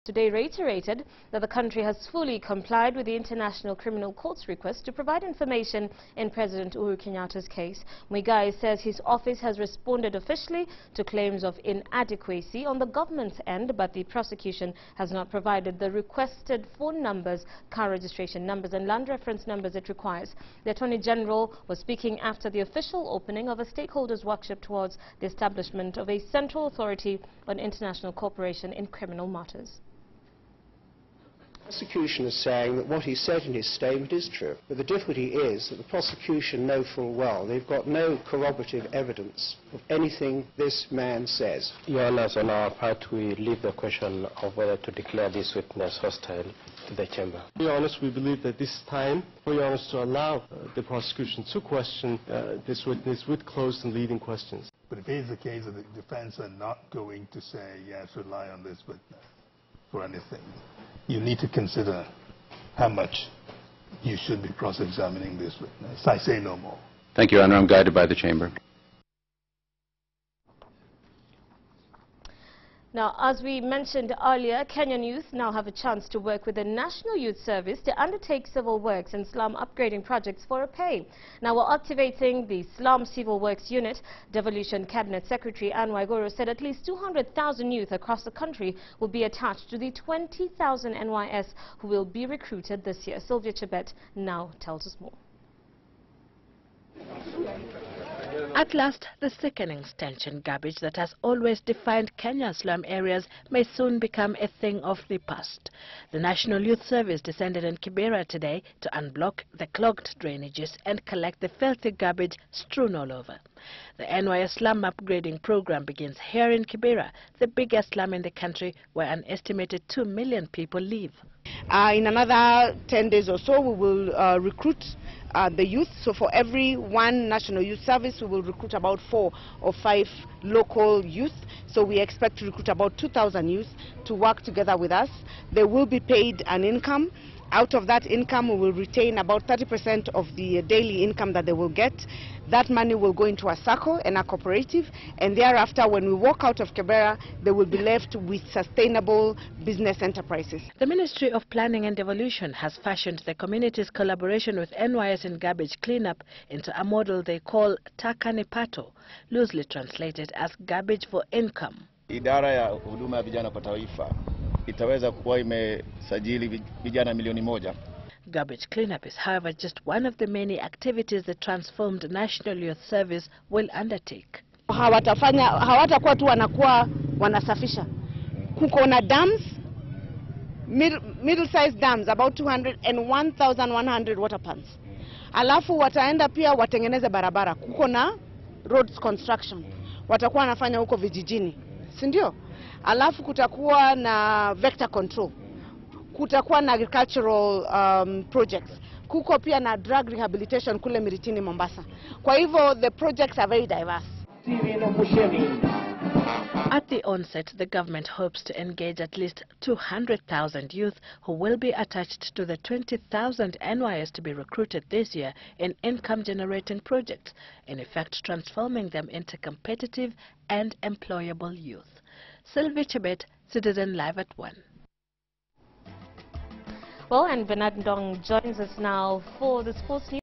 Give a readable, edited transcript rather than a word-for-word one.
Today reiterated that the country has fully complied with the International Criminal Court's request to provide information in President Uhuru Kenyatta's case. Muigai says his office has responded officially to claims of inadequacy on the government's end, but the prosecution has not provided the requested phone numbers, car registration numbers and land reference numbers it requires. The Attorney General was speaking after the official opening of a stakeholders workshop towards the establishment of a central authority on international cooperation in criminal matters. The prosecution is saying that what he said in his statement is true, but the difficulty is that the prosecution know full well they've got no corroborative evidence of anything this man says. Your Honor, on our part, we leave the question of whether to declare this witness hostile to the chamber. Your Honor, we believe that this time, for Your Honor, to allow the prosecution to question this witness with closed and leading questions. But if it is the case that the defense are not going to say, yes, rely on this witness for anything, you need to consider how much you should be cross-examining this witness. I say no more. Thank you, Your Honor. I'm guided by the chamber. Now, as we mentioned earlier, Kenyan youth now have a chance to work with the National Youth Service to undertake civil works and slum upgrading projects for a pay. Now, we're activating the Slum Civil Works Unit. Devolution Cabinet Secretary Anne Waiguru said at least 200,000 youth across the country will be attached to the 20,000 NYS who will be recruited this year. Sylvia Chebet now tells us more. At last, the sickening stench and garbage that has always defined Kenya's slum areas may soon become a thing of the past. The National Youth Service descended in Kibera today to unblock the clogged drainages and collect the filthy garbage strewn all over. The NYS slum upgrading program begins here in Kibera, the biggest slum in the country, where an estimated 2 million people live. In another 10 days or so, we will recruit the youth. So for every one National Youth Service, we will recruit about 4 or 5 local youth. So we expect to recruit about 2,000 youth to work together with us. They will be paid an income. Out of that income, we will retain about 30% of the daily income that they will get. That money will go into a SACCO and a cooperative, and thereafter, when we walk out of Kibera, they will be left with sustainable business enterprises. The Ministry of Planning and Devolution has fashioned the community's collaboration with NYS in garbage cleanup into a model they call Taka Nipato, loosely translated as garbage for income. Idara ya huduma ya vijana kwa taifa itaweza kuwa imesajili vijana milioni 1. Garbage cleanup is, however, just one of the many activities the transformed National Youth Service will undertake. Hawatakuwa tu wanasafisha. Kuko na dams, middle-sized dams, about 200 and 1,100 water pans. Alafu wataenda pia watengeneze barabara. Kuko na roads construction. Watakuwa wanafanya huko vijijini. Sindio? Alafu kutakuwa na vector control. Kutakuwa na agricultural projects. Kuko pia na drug rehabilitation kule Miritini, Mombasa. Kwa hivyo, the projects are very diverse. At the onset, the government hopes to engage at least 200,000 youth who will be attached to the 20,000 NYS to be recruited this year in income-generating projects, in effect transforming them into competitive and employable youth. Sylvia Chebet, Citizen Live at 1. Well, and Bernard Ndong joins us now for the sports news.